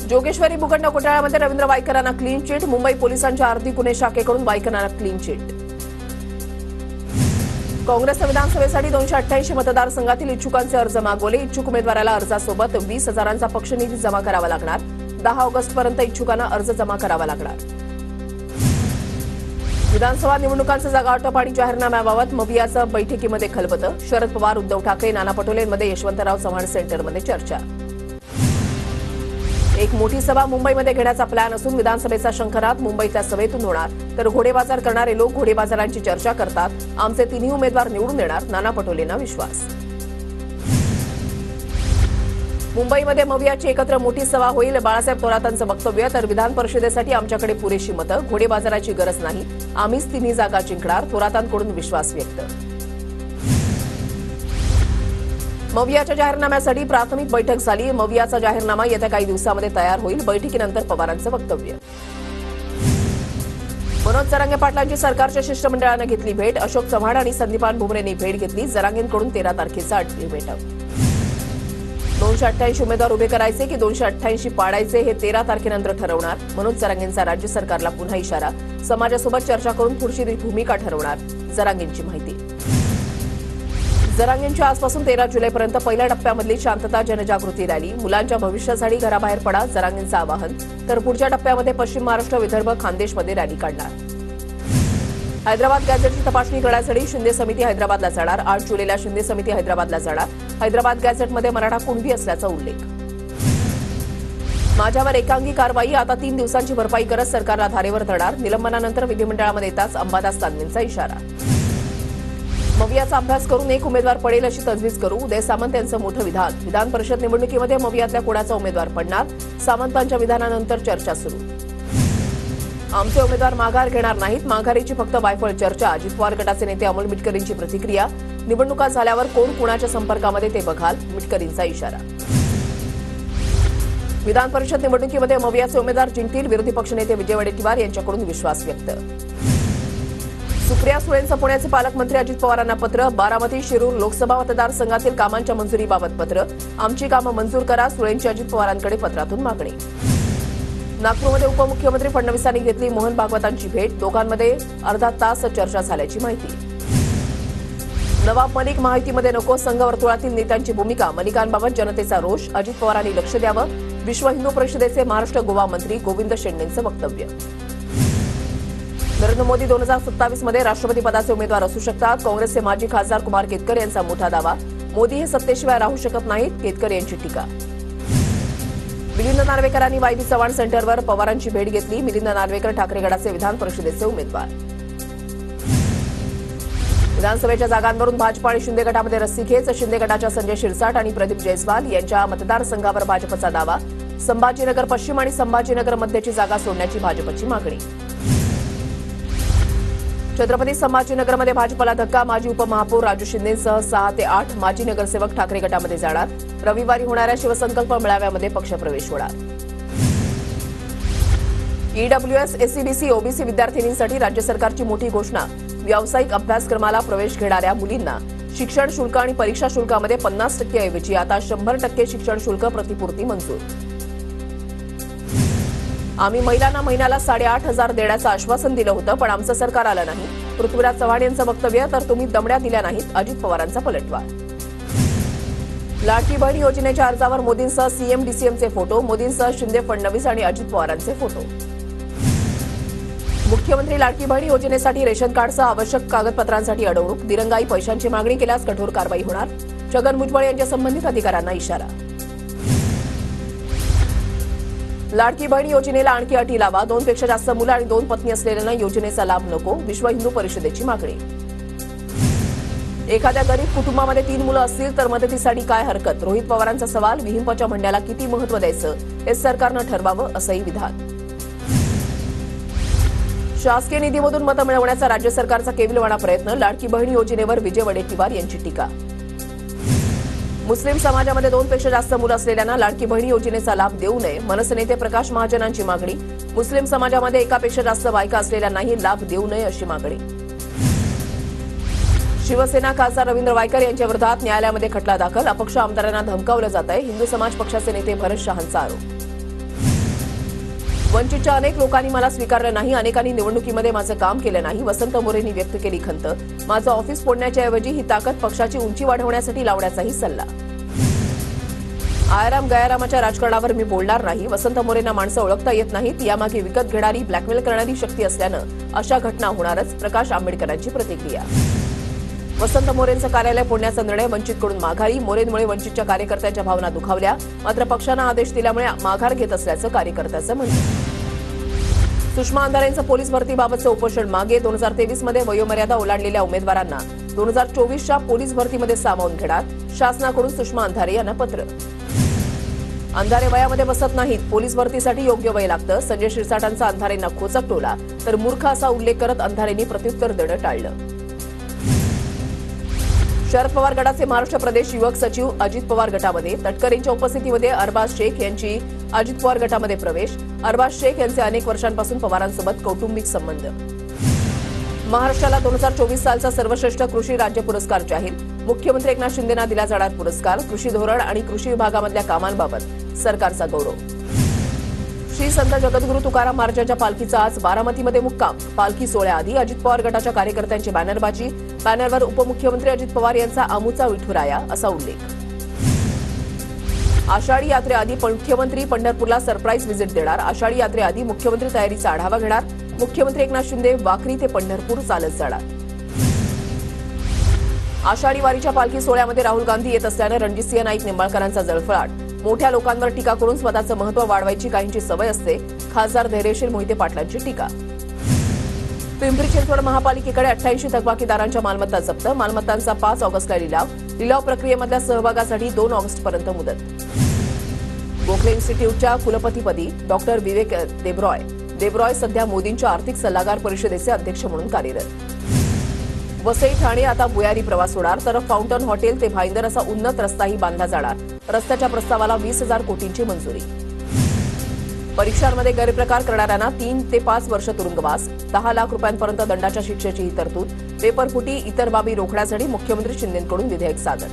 जोगेश्वरी भूखंड घोटाळ्यामध्ये Ravindra वायकरांना clean chit. Mumbai पोलिसांच्या आर्थिक गुन्हे शाखेकडून वायकरांना क्लीन चिट. काँग्रेस विधानसभेसाठी 288 मतदारसंघातील इच्छुकांचे अर्ज मागवले. इच्छुक उमेदवाराला अर्जासोबत 20,000चा पक्षनिधी जमा करावा लागणार. 10 ऑगस्टपर्यंत इच्छुकांना अर्ज जमा करावा लागणार. विधानसभा निवडणुकांचं जागावाटप आणि जाहीरनाम्याबाबत मवियाचं बैठकीमध्ये खलबतं. शरद पवार, उद्धव ठाकरे, नाना पटोलेंमध्ये यशवंतराव चव्हाण सेंटरमध्ये चर्चा. एक मोठी सभा मुंबईमध्ये घेण्याचा प्लॅन असून विधानसभेचा शंखनाद मुंबईतल्या सभेतून होणार. तर घोडेबाजार करणारे लोक घोडेबाजारांची चर्चा करतात. आमचे तिन्ही उमेदवार निवडून देणार, नाना पटोलेंना विश्वास. मुंबईमध्ये मवियाची एकत्र मोठी सभा होईल. बाळासाहेब थोरातांचं वक्तव्य. तर विधान परिषदेसाठी आमच्याकडे पुरेशी मतं, घोडेबाजाराची गरज नाही, आम्हीच तिन्ही जागा जिंकणार, थोरातांकडून विश्वास व्यक्त. मवियाच्या जाहीरनाम्यासाठी प्राथमिक बैठक झाली. मवियाचा जाहीरनामा येत्या काही दिवसांमध्ये तयार होईल. बैठकीनंतर पवारांचं वक्तव्य. मनोज जरांगे पाटलांची सरकारच्या शिष्टमंडळानं घेतली भेट. अशोक चव्हाण आणि संदीपान भुमरेंनी भेट घेतली. जरांगेंकडून 13 तारखेचा बैठक. 288 उमेदवार उभे करायचे की 288 पाडायचे हे 13 तारखेनंतर ठरवणार. मनोज जरांगेंचा राज्य सरकारला पुन्हा इशारा. समाजासोबत चर्चा करून पुढची भूमिका ठरवणार, जरांगेंची माहिती. जरांगेंच्या आजपासून 13 जुलैपर्यंत पहिल्या टप्प्यामधली शांतता जनजागृती रॅली. मुलांच्या भविष्यासाठी घराबाहेर पडा, जरांगेंचं आवाहन. तर पुढच्या टप्प्यामध्ये पश्चिम महाराष्ट्र, विदर्भ, खानदेशमध्ये रॅली काढणार. हैदराबाद गॅझेटची तपासणी करण्यासाठी शिंदे समिती हैदराबादला जाणार. 8 जुलैला शिंदे समिती हैदराबादला जाणार. हैदराबाद गॅझेटमध्ये मराठा कुणबी असल्याचा उल्लेख. माझ्यावर एकांगी कारवाई. आता 3 दिवसांची भरपाई करत सरकारला धारेवर धरणार. निलंबनानंतर विधिमंडळामध्ये येताच अंबादास दानवेंचा इशारा. मवियाचा अभ्यास करून एक उमेदवार पडेल अशी तजवीज करू, उदय सामंत यांचं मोठं विधान. विधान परिषद निवडणुकीमध्ये मवियातल्या कोणाचा उमेदवार पडणार, सामंतांच्या विधानानंतर चर्चा सुरू. आमचे उमेदवार माघार घेणार नाहीत, माघारीची फक्त वायफळ चर्चा. अजित पवार गटाचे नेते अमोल मिटकरींची प्रतिक्रिया. निवडणुका झाल्यावर कोण कुणाच्या संपर्कामध्ये ते बघाल, मिटकरींचा इशारा. विधान परिषद निवडणुकीमध्ये मवियाचे उमेदवार जिंकतील, विरोधी पक्षनेते विजय वडेट्टीवार यांच्याकडून विश्वास व्यक्त. सुप्रिया सुळेंचं पुण्याचे पालकमंत्री अजित पवारांना पत्र. बारामती, शिरूर लोकसभा मतदारसंघातील कामांच्या मंजुरीबाबत पत्र. आमची कामं मंजूर करा, सुळेंची अजित पवारांकडे पत्रातून मागणी. नागपूरमध्ये उपमुख्यमंत्री फडणवीसांनी घेतली मोहन भागवतांची भेट. दोघांमध्ये अर्धा तास चर्चा झाल्याची माहिती. नवाब मलिक माहितीमध्ये नको, संघ वर्तुळातील नेत्यांची भूमिका. मलिकांबाबत जनतेचा रोष. अजित पवारांनी लक्ष द्यावं. विश्व हिंदू परिषदेचे महाराष्ट्र गोवा मंत्री गोविंद शेंडेंचं वक्तव्य. नरेंद्र मोदी 2027 मध्ये राष्ट्रपती पदाचे उमेदवार असू शकतात. काँग्रेसचे माजी खासदार कुमार केतकर यांचा मोठा दावा. मोदी हे सत्तेशिवाय राहू शकत नाहीत, केतकर यांची टीका. मिलिंद नार्वेकरांनी वायबी चव्हाण सेंटरवर पवारांची भेट घेतली. मिलिंद नार्वेकर ठाकरे गटाचे विधान परिषदेचे उमेदवार. विधानसभेच्या जागांवरून भाजप आणि शिंदे गटामध्ये रस्सीखेच. शिंदे गटाच्या संजय शिरसाट आणि प्रदीप जयस्वाल यांच्या मतदारसंघावर भाजपचा दावा. संभाजीनगर पश्चिम आणि संभाजीनगर मध्यची जागा सोडण्याची भाजपची मागणी. छत्रपती संभाजीनगरमध्ये भाजपला धक्का. माजी उपमहापौर राजू शिंदेसह 6 ते 8 माजी नगरसेवक ठाकरे गटामध्ये जाणार. रविवारी होणाऱ्या शिवसंकल्प मेळाव्यामध्ये पक्षप्रवेश होणार. ईडब्ल्यूएस, एससीबीसी, ओबीसी विद्यार्थिनींसाठी राज्य सरकारची मोठी घोषणा. व्यावसायिक अभ्यासक्रमाला प्रवेश घेणाऱ्या मुलींना शिक्षण शुल्क आणि परीक्षा शुल्कामध्ये 50% ऐवजी आता 100% शिक्षण शुल्क प्रतिपूर्ती मंजूर. आम्ही महिलांना महिन्याला 8,500 देण्याचं आश्वासन दिलं होतं, पण आमचं सरकार आलं नाही. पृथ्वीराज चव्हाण यांचं वक्तव्य. तर तुम्ही दमड्या दिल्या नाहीत, अजित पवारांचा पलटवार. लाडकी बहीण योजनेच्या अर्जावर मोदींसह सीएम डीसीएमचे फोटो. मोदींसह शिंदे, फडणवीस आणि अजित पवारांचे फोटो. मुख्यमंत्री लाडकी बहीण योजनेसाठी रेशन कार्डसह आवश्यक कागदपत्रांसाठी अडवणूक. दिरंगाई पैशांची मागणी केल्यास कठोर कारवाई होणार. छगन भुजबळ यांच्या संबंधित अधिकाऱ्यांना इशारा. लाडकी बहीण योजनेला आणखी अटी लावा. 2 पेक्षा जास्त मुलं आणि 2 पत्नी असलेल्यांना योजनेचा लाभ नको. विश्व हिंदू परिषदेची मागणी. एखाद्या गरीब कुटुंबामध्ये 3 मुलं असतील तर मदतीसाठी काय हरकत. रोहित पवारांचा सवाल. विहिंपच्या म्हणण्याला किती महत्त्व द्यायचं हे सरकारनं ठरवावं, असंही विधान. शासकीय निधीमधून मतं मिळवण्याचा राज्य सरकारचा केविलवाणा प्रयत्न. लाडकी बहीण योजनेवर विजय वडेट्टीवार यांची टीका. मुस्लिम समाजामध्ये 2 पेक्षा जास्त मुलं असलेल्यांना लाडकी बहीण योजनेचा लाभ देऊ नये. मनसे नेते प्रकाश महाजनांची मागणी. मुस्लिम समाजामध्ये एकापेक्षा जास्त बायका असलेल्यांनाही लाभ देऊ नये अशी मागणी. शिवसेना खासदार रवींद्र वायकर यांच्या विरोधात न्यायालयामध्ये खटला दाखल. अपक्ष आमदारांना धमकावलं जात आहे. हिंदू समाज पक्षाचे नेते भरत शहांचा आरोप. वंचितच्या अनेक लोकांनी मला स्वीकारलं नाही, अनेकांनी निवडणुकीमध्ये माझं काम केलं नाही, वसंत मोरेंनी व्यक्त केली खंत. माझं ऑफिस फोडण्याच्या ऐवजी ही ताकद पक्षाची उंची वाढवण्यासाठी लावण्याचाही सल्ला. आयाराम गयारामाच्या राजकारणावर मी बोलणार नाही, वसंत मोरेंना माणसं ओळखता येत नाहीत, यामागे विकत घेणारी ब्लॅकमेल करणारी शक्ती असल्यानं अशा घटना होणारच. प्रकाश आंबेडकरांची प्रतिक्रिया. वसंत मोरेंचं कार्यालय फोडण्याचा निर्णय वंचितकडून माघारी. मोरेंमुळे वंचितच्या कार्यकर्त्यांच्या भावना दुखावल्या, मात्र पक्षानं आदेश दिल्यामुळे माघार घेत असल्याचं कार्यकर्त्याचं म्हणणं. सुषमा अंधारेंचं पोलीस भरतीबाबतचं उपोषण मागे. 2023 मध्ये वयोमर्यादा ओलांडलेल्या उमेदवारांना 2024च्या पोलीस भरतीमध्ये सामावून घेणार. शासनाकडून सुषमा अंधारे यांना पत्र. अंधारे वयामध्ये बसत नाहीत, पोलीस भरतीसाठी योग्य वय लागतं. संजय शिरसाटांचा अंधारेंना खोचक टोला, तर मूर्ख असा उल्लेख करत अंधारेंनी प्रत्युत्तर देणं टाळलं. शरद पवार गटाचे महाराष्ट्र प्रदेश युवक सचिव अजित पवार गटामध्ये. तटकरेंच्या उपस्थितीमध्ये अरबाज शेख यांची अजित पवार गटामध्ये प्रवेश. अरबाज शेख यांचे अनेक वर्षांपासून पवारांसोबत कौटुंबिक संबंध. महाराष्ट्राला 2024 सालचा सर्वश्रेष्ठ कृषी राज्य पुरस्कार जाहीर. मुख्यमंत्री एकनाथ शिंदेंना दिला जाणार पुरस्कार. कृषी धोरण आणि कृषी विभागामधल्या कामांबाबत सरकारचा गौरव. श्री संत जगद्गुरू तुकाराम महाराजांच्या पालखीचा आज बारामतीमध्ये मुक्काम. पालखी सोहळ्याआधी अजित पवार गटाच्या कार्यकर्त्यांची बॅनरबाजी. बॅनरवर उपमुख्यमंत्री अजित पवार यांचा आमूचा विठुराया असा उल्लेख. आषाढी यात्रेआधी मुख्यमंत्री पंढरपूरला सरप्राईज व्हिजिट देणार. आषाढी यात्रेआधी मुख्यमंत्री तयारीचा आढावा घेणार. मुख्यमंत्री एकनाथ शिंदे वाखरी ते पंढरपूर चालत जाणार. आषाढी वारीच्या पालखी सोहळ्यामध्ये राहुल गांधी येत असल्यानं रणजितसिंह नाईक निंबाळकरांचा जळफळाट. मोठ्या लोकांवर टीका करून स्वतःचं महत्त्व वाढवायची काहींची सवय असते. खासदार धैर्यशील मोहिते पाटलांची टीका. पिंपरी चिंचवड महापालिकेकडे 88 थकबाकीदारांच्या मालमत्ता जप्त. मालमत्तांचा 5 ऑगस्टला लिलाव. लिलाव प्रक्रियेमधल्या सहभागासाठी 2 ऑगस्टपर्यंत मुदत. गोखले इन्स्टिट्यूटच्या कुलपतीपदी डॉक्टर विवेक देब्रॉय. देब्रॉय सध्या मोदींच्या आर्थिक सल्लागार परिषदेचे अध्यक्ष म्हणून कार्यरत. वसई ठाणे आता भुयारी प्रवास होणार, तर फाउंटन हॉटेल ते भाईंदर असा उन्नत रस्ताही बांधला जाणार. रस्त्याच्या प्रस्तावाला 20,000 कोटींची मंजुरी. परीक्षांमध्ये गैरप्रकार करणाऱ्यांना 3 ते 5 वर्ष तुरुंगवास. 10 लाख रुपयांपर्यंत दंडाच्या शिक्षेचीही तरतूद. पेपरफुटी इतर बाबी रोखण्यासाठी मुख्यमंत्री शिंदेंकडून विधेयक सादर.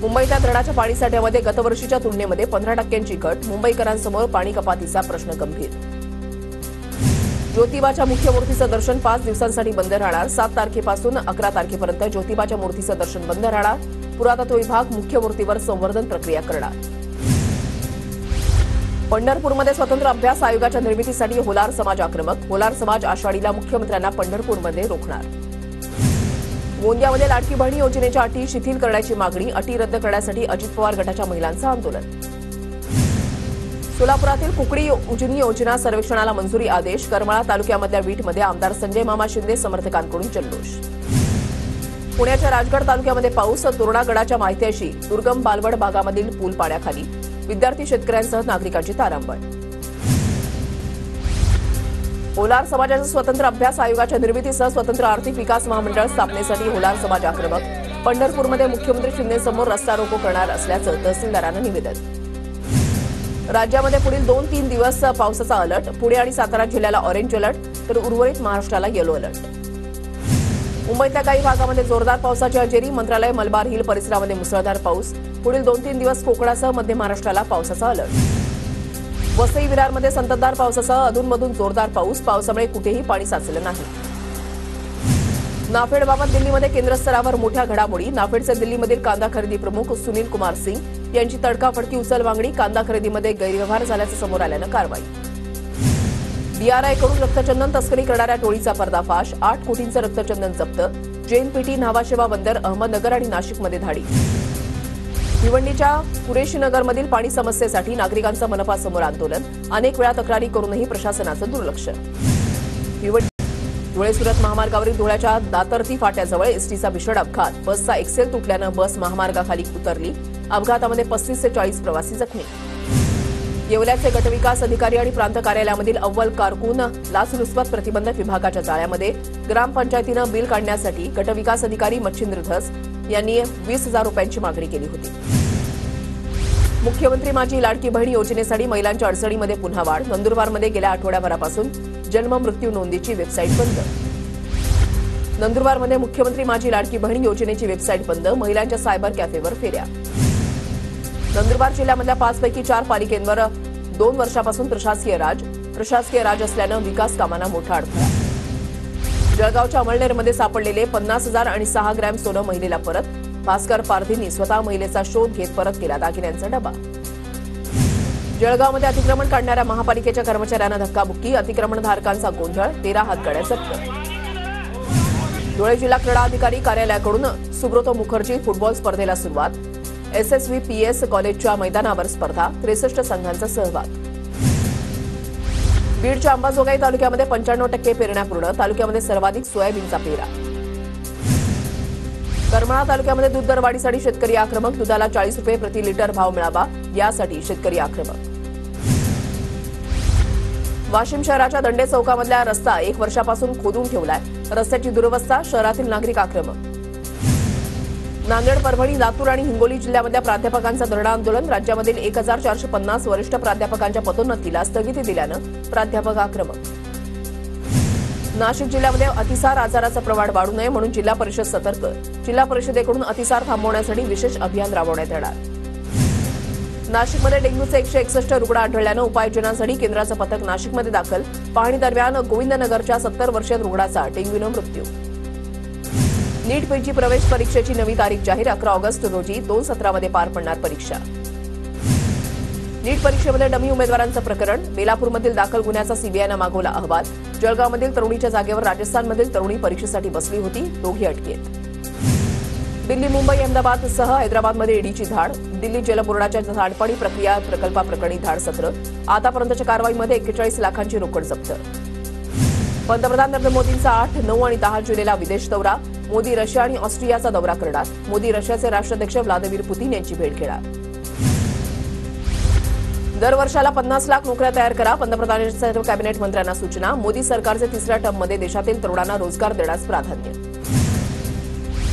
मुंबईतल्या धरणाच्या पाणीसाठ्यामध्ये गतवर्षीच्या तुलनेमध्ये 15% घट. मुंबईकरांसमोर पाणी कपातीचा प्रश्न गंभीर. ज्योतिबाच्या मुख्य मूर्तीचं दर्शन 5 दिवसांसाठी बंद राहणार. 7 तारखेपासून 11 तारखेपर्यंत ज्योतिबाच्या मूर्तीचं दर्शन बंद राहणार. पुरातत्व विभाग मुख्य मूर्तीवर संवर्धन प्रक्रिया करणार. पंढरपूरमध्ये स्वतंत्र अभ्यास आयोगाच्या निर्मितीसाठी होलार समाज आक्रमक. होलार समाज आषाढीला मुख्यमंत्र्यांना पंढरपूरमध्ये रोखणार. गोंदियामध्ये लाडकी बहिणी योजनेच्या अटी शिथिल करण्याची मागणी. अटी रद्द करण्यासाठी अजित पवार गटाच्या महिलांचं आंदोलन. सोलापुरातील कुकडी उजनी योजना सर्वेक्षणाला मंजुरी आदेश. करमाळा तालुक्यामधल्या वीटमध्ये आमदार संजय मामा शिंदे समर्थकांकडून जल्लोष. पुण्याच्या राजगड तालुक्यामध्ये पाऊस. तोरणागडाच्या माहितीशी दुर्गम बालवड भागामधील पूल पाण्याखाली. विद्यार्थी शेतकऱ्यांसह नागरिकांची तारांबळ. होलार समाजाच्या स्वतंत्र अभ्यास आयोगाच्या निर्मितीसह स्वतंत्र आर्थिक विकास महामंडळ स्थापनेसाठी होलार समाज आक्रमक. पंढरपूरमध्ये मुख्यमंत्री शिंदेसमोर रस्ता रोको करणार असल्याचं तहसीलदारांना निवेदन. राज्यामध्ये पुढील 2-3 दिवस पावसाचा अलर्ट. पुणे आणि सातारा जिल्ह्याला ऑरेंज अलर्ट, तर उर्वरित महाराष्ट्राला येलो अलर्ट. मुंबईतल्या काही भागामध्ये जोरदार पावसाची हजेरी. मंत्रालय मलबार हिल परिसरामध्ये मुसळधार पाऊस. पुढील 2-3 दिवस कोकणासह मध्य महाराष्ट्राला पावसाचा अलर्ट. वसई विरारमध्ये संततधार पावसासह अधूनमधून जोरदार पाऊस. पावसामुळे कुठेही पाणी साचलं नाही. नाफेडबाबत दिल्लीमध्ये केंद्र स्तरावर मोठ्या घडामोडी. नाफेडचे दिल्लीमधील कांदा खरेदी प्रमुख सुनील कुमार सिंग यांची तडकाफडकी उचलबांगडी. कांदा खरेदीमध्ये गैरव्यवहार झाल्याचं समोर आल्यानं कारवाई. डीआरआयकडून रक्तचंदन तस्करी करणाऱ्या टोळीचा पर्दाफाश. 8 कोटींचं रक्तचंदन जप्त. जेएनपीटी, न्हावाशेवा बंदर, अहमदनगर आणि नाशिकमध्ये धाडी. भिवंडीच्या कुरेशीनगरमधील पाणी समस्येसाठी नागरिकांचं मनपासमोर आंदोलन. अनेक वेळा तक्रारी करूनही प्रशासनाचं दुर्लक्ष. धुळे सुरत महामार्गावरील धुळ्याच्या दातर्ती फाट्याजवळ एसटीचा भीषण अपघात. बसचा एक्सेल तुटल्यानं बस महामार्गाखाली उतरली. अपघातामध्ये 35 ते 40 प्रवासी जखमी. येवल्याचे गटविकास अधिकारी आणि प्रांत कार्यालयामधील अव्वल कारकून लाचलुचपत प्रतिबंधक विभागाच्या जाळ्यामध्ये. ग्रामपंचायतीनं बिल काढण्यासाठी गटविकास अधिकारी मच्छिंद्र धस यांनी 20,000 रुपयांची मागणी केली होती. मुख्यमंत्री माझी लाडकी बहीण योजनेसाठी महिलांच्या अडचणीमध्ये पुन्हा वाढ. नंदुरबारमध्ये गेल्या आठवड्याभरापासून जन्म मृत्यू नोंदीची वेबसाईट बंद. नंदुरबारमध्ये मुख्यमंत्री माझी लाडकी बहीण योजनेची वेबसाईट बंद. महिलांच्या सायबर कॅफेवर फेऱ्या. नंदुरबार जिल्ह्यामधल्या 5 पैकी 4 पालिकेंवर 2 वर्षापासून प्रशासकीय राज असल्यानं विकास कामांना मोठा अडथळा. जळगावच्या अमळनेरमध्ये सापडलेले 50,000 आणि 6 ग्रॅम सोनं महिलेला परत. भास्कर पारधींनी स्वतः महिलेचा शोध घेत परत केला दागिन्यांचा डबा. जळगावमध्ये अतिक्रमण काढणाऱ्या महापालिकेच्या कर्मचाऱ्यांना धक्काबुक्की. अतिक्रमणधारकांचा गोंधळ. 13 हातगाड्या जप्त. धुळे जिल्हा क्रीडा अधिकारी कार्यालयाकडून सुब्रतो मुखर्जी फुटबॉल स्पर्धेला सुरुवात. SSVPS कॉलेजच्या मैदानावर स्पर्धा. 63 संघांचा सहभाग. बीडच्या अंबाजोगाई तालुक्यामध्ये 95% पेरण्या पूर्ण. तालुक्यामध्ये सर्वाधिक सोयाबीनचा पेरा. करमाळा तालुक्यामध्ये दूध दरवाढीसाठी शेतकरी आक्रमक. दुधाला 40 रुपये प्रति लिटर भाव मिळावा यासाठी शेतकरी आक्रमक. वाशिम शहराच्या दंडे चौकामधला रस्ता 1 वर्षापासून खोदून ठेवलाय. रस्त्याची दुरवस्था. शहरातील नागरिक आक्रमक. नांदेड, परभणी, लातूर आणि हिंगोली जिल्ह्यामधल्या प्राध्यापकांचं धरणं आंदोलन. राज्यामधील 1450 वरिष्ठ प्राध्यापकांच्या पदोन्नतीला स्थगिती दिल्यानं प्राध्यापक आक्रमक. नाशिक जिल्ह्यामध्ये अतिसार आजाराचं प्रमाण वाढू नये म्हणून जिल्हा परिषद सतर्क. जिल्हा परिषदेकडून अतिसार थांबवण्यासाठी विशेष अभियान राबवण्यात येणार. नाशिकमध्ये डेंग्यूचे 161 रुग्ण आढळल्यानं उपाययोजनांसाठी केंद्राचं पथक नाशिकमध्ये दाखल. पाहणी दरम्यान गोविंदनगरच्या 70 वर्षीय रुग्णाचा डेंग्यूनं मृत्यू. नीट पीजी प्रवेश परीक्षेची नवी तारीख जाहीर. 11 ऑगस्ट रोजी 2 सत्रामध्ये पार पडणार परीक्षा. नीट परीक्षेमध्ये डमी उमेदवारांचं प्रकरण. बेलापूरमधील दाखल गुन्ह्याचा सीबीआयनं मागवला अहवाल. जळगावमधील तरुणीच्या जागेवर राजस्थानमधील तरुणी परीक्षेसाठी बसली होती. दोघी अटकेत. दिल्ली, मुंबई, अहमदाबादसह हैदराबादमध्ये ईडीची धाड. दिल्ली जलपुरवठ्याच्या झाडपाणी प्रक्रिया प्रकल्पाप्रकरणी धाड सत्र. आतापर्यंतच्या कारवाईमध्ये 41 लाखांची रोकड जप्त. पंतप्रधान नरेंद्र मोदींचा 8, 9 आणि 10 जुलैला विदेश दौरा. मोदी रशिया आणि ऑस्ट्रियाचा दौरा करणार. मोदी रशियाचे राष्ट्राध्यक्ष व्लादिमीर पुतीन यांची भेट घेणार. दरवर्षाला 50 लाख नोकऱ्या तयार करा. पंतप्रधानांच्या सर्व कॅबिनेट मंत्र्यांना सूचना. मोदी सरकारचे 3ऱ्या टर्ममध्ये देशातील तरुणांना रोजगार देण्यास प्राधान्य.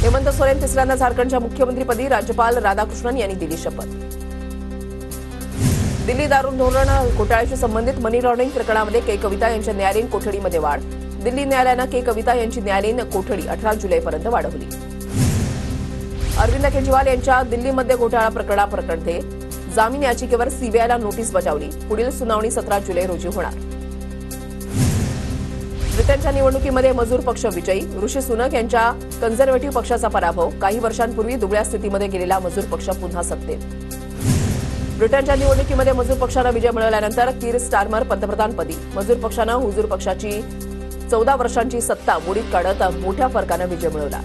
हेमंत सोरेन तिसऱ्यांदा झारखंडच्या मुख्यमंत्रीपदी. राज्यपाल राधाकृष्णन यांनी दिली शपथ. दिल्ली दारू धोरण घोटाळ्याशी संबंधित मनी लॉन्ड्रिंग प्रकरणामध्ये के कविता यांच्या न्यायालयीन कोठडीमध्ये वाढ. दिल्ली न्यायालयानं के कविता यांची न्यायालयीन कोठडी 18 जुलैपर्यंत वाढवली. अरविंद केजरीवाल यांच्या दिल्लीमध्ये घोटाळा प्रकरणाप्रकरणी जामीन याचिकेवर सीबीआयला नोटीस बजावली. पुढील सुनावणी 17 जुलै रोजी होणार. ब्रिटनच्या निवडणुकीमध्ये मजूर पक्ष विजयी. ऋषी सुनक यांच्या कन्झर्व्हेटिव्ह पक्षाचा पराभव. काही वर्षांपूर्वी दुबळ्या स्थितीमध्ये गेलेला मजूर पक्ष पुन्हा सत्तेत. ब्रिटनच्या निवडणुकीमध्ये मजूर पक्षानं विजय मिळवल्यानंतर कीर स्टारमर पंतप्रधानपदी. मजूर पक्षानं हुजूर पक्षाची 14 वर्षांची सत्ता मोडीत काढत मोठ्या फरकानं विजय मिळवला.